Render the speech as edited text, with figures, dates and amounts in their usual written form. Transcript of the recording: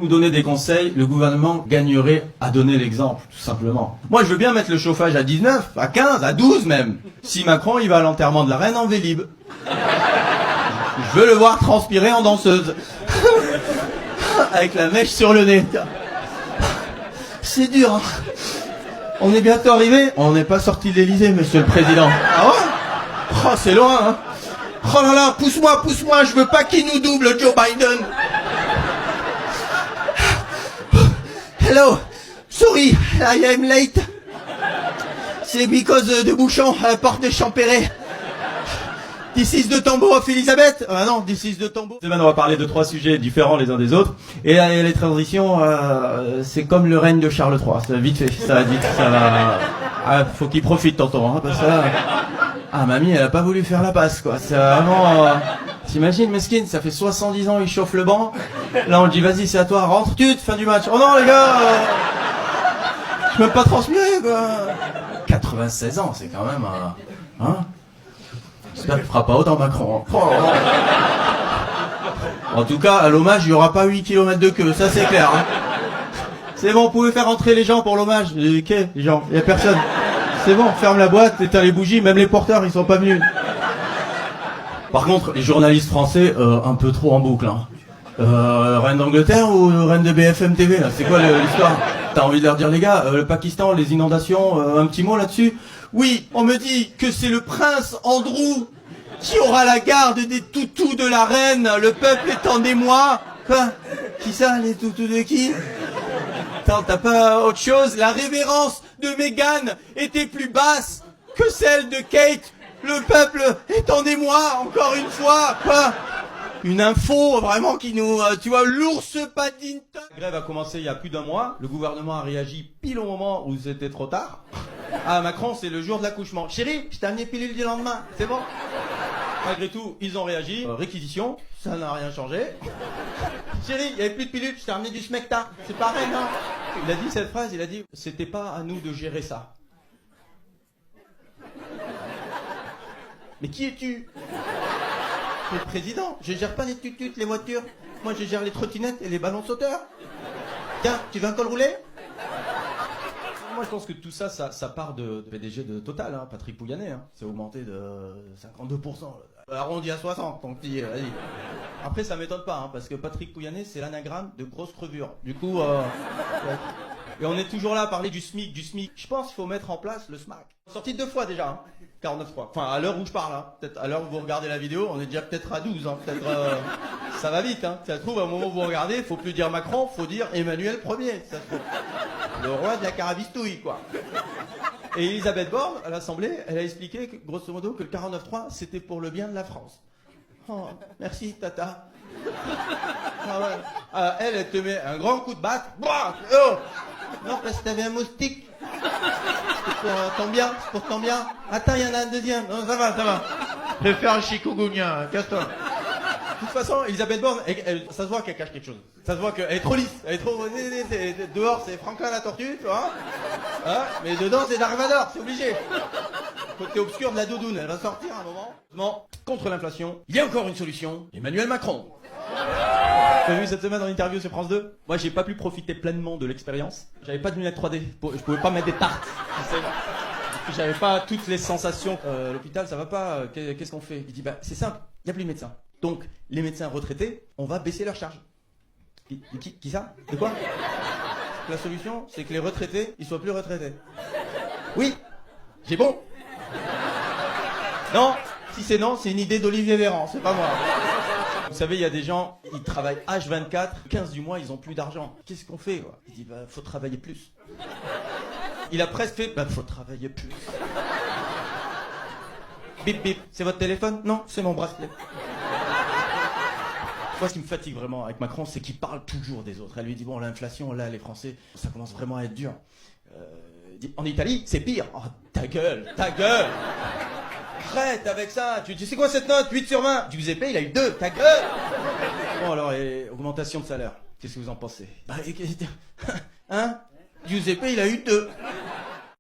nous donner des conseils, le gouvernement gagnerait à donner l'exemple, tout simplement. Moi, je veux bien mettre le chauffage à 19, à 15, à 12 même. Si Macron, il va à l'enterrement de la reine en Vélib. Je veux le voir transpirer en danseuse. Avec la mèche sur le nez. C'est dur, hein. On est bientôt arrivé. On n'est pas sorti de l'Elysée, monsieur le président. Ah ouais? Oh, c'est loin, hein. Oh là là, pousse-moi, je veux pas qu'il nous double, Joe Biden. Hello, sorry, I am late. C'est because de bouchon, porte de Champéret. This is the tombeau of Elisabeth. Ah non, this is the tombeau. Demain, on va parler de 3 sujets différents les uns des autres. Et les transitions, c'est comme le règne de Charles III. Ça va vite fait, ça va vite, ça va... Ah, faut qu'il profite, tonton, hein, parce que là... Ah, mamie, elle a pas voulu faire la passe, quoi. C'est vraiment... T'imagines, mesquine, ça fait 70 ans, il chauffe le banc. Là, on le dit, vas-y, c'est à toi, rentre, fin du match. Oh non, les gars, je peux même pas transpirer, quoi. 96 ans, c'est quand même... Hein? J'espère qu'il fera pas autant Macron. Oh. En tout cas, à l'hommage, il y aura pas 8 km de queue, ça c'est clair. Hein. C'est bon, vous pouvez faire entrer les gens pour l'hommage. Ok, les gens, il y a personne. C'est bon, ferme la boîte, éteins les bougies, même les porteurs, ils sont pas venus. Par contre, les journalistes français, un peu trop en boucle. Hein. Reine d'Angleterre ou reine de BFM TV, là, c'est quoi l'histoire? T'as envie de leur dire, les gars, le Pakistan, les inondations, un petit mot là-dessus? Oui, on me dit que c'est le prince Andrew qui aura la garde des toutous de la reine, le peuple est en émoi. Quoi? Qui ça, les toutous de qui? Attends, t'as pas autre chose? La révérence de Meghan était plus basse que celle de Kate. Le peuple est en émoi, encore une fois. Quoi? Une info vraiment qui nous... tu vois, l'ours Paddington. La grève a commencé il y a plus d'un mois. Le gouvernement a réagi pile au moment où c'était trop tard. Ah, Macron, c'est le jour de l'accouchement. Chérie, je t'ai amené pilule du lendemain. C'est bon? Malgré tout, ils ont réagi. Réquisition, ça n'a rien changé. Chérie, il n'y avait plus de pilule, je t'ai amené du smecta. C'est pareil, non? Il a dit cette phrase, il a dit, c'était pas à nous de gérer ça. Mais qui es-tu? Le président, je gère pas les tututes, les voitures. Moi, je gère les trottinettes et les ballons sauteurs. Tiens, tu veux un col roulé? Moi, je pense que tout ça, ça part de PDG de Total, hein, Patrick Pouyanné. Hein. C'est augmenté de 52%. Arrondi à 60, donc vas-y. Après, ça m'étonne pas, hein, parce que Patrick Pouyanné, c'est l'anagramme de grosse crevure. Du coup, et on est toujours là à parler du SMIC, Je pense qu'il faut mettre en place le SMAC. Sorti 2 fois déjà, hein. 49.3. Enfin, à l'heure où je parle, hein. Peut-être à l'heure où vous regardez la vidéo, on est déjà peut-être à 12, hein. Peut-être, ça va vite, hein. Ça se trouve, au moment où vous regardez, faut plus dire Macron, faut dire Emmanuel Ier, ça se trouve. Le roi de la carabistouille, quoi. Et Elisabeth Borne, à l'Assemblée, elle a expliqué, que, grosso modo, que le 49.3, c'était pour le bien de la France. Oh, merci, tata. Ah ouais. Elle te met un grand coup de batte. Bah, oh. Non, parce que t'avais un moustique. C'est pour ton bien, c'est pour ton bien. Attends, il y en a un deuxième. Non, ça va. Je vais faire un chikungunya, casse-toi. De toute façon, Elisabeth Borne, ça se voit qu'elle cache quelque chose. Ça se voit qu'elle est trop lisse. Elle est trop... Dehors, c'est Franklin la tortue, tu vois. Hein, mais dedans, c'est Darvador, c'est obligé. Côté obscur de la doudoune, elle va sortir à un moment. Non, contre l'inflation, il y a encore une solution. Emmanuel Macron. T'as vu cette semaine dans l'interview sur France 2? Moi, j'ai pas pu profiter pleinement de l'expérience. J'avais pas de lunettes 3D. Je pouvais pas mettre des tartes. J'avais pas toutes les sensations. L'hôpital, ça va pas. Qu'est-ce qu'on fait? Il dit, bah, c'est simple. Il y a plus de médecins. Donc, les médecins retraités, on va baisser leur charge. Qui ça? De quoi? La solution, c'est que les retraités, ils soient plus retraités. Oui. J'ai bon. Non. Si c'est non, c'est une idée d'Olivier Véran. C'est pas moi. Vous savez, il y a des gens, ils travaillent H24, 15 du mois, ils ont plus d'argent. Qu'est-ce qu'on fait, quoi? Il dit, bah, faut travailler plus. Il a presque fait, bah, faut travailler plus. Bip, bip, c'est votre téléphone? Non, c'est mon bracelet. Moi, ce qui me fatigue vraiment avec Macron, c'est qu'il parle toujours des autres. Elle lui dit, bon, l'inflation, là, les Français, ça commence vraiment à être dur. Il dit, en Italie, c'est pire. Oh, ta gueule. Arrête avec ça. Tu dis, c'est quoi cette note? 8 sur 20. Giuseppe, il a eu 2. Ta gueule. Bon, alors, et augmentation de salaire. Qu'est-ce que vous en pensez? Bah, hein? Giuseppe, il a eu 2.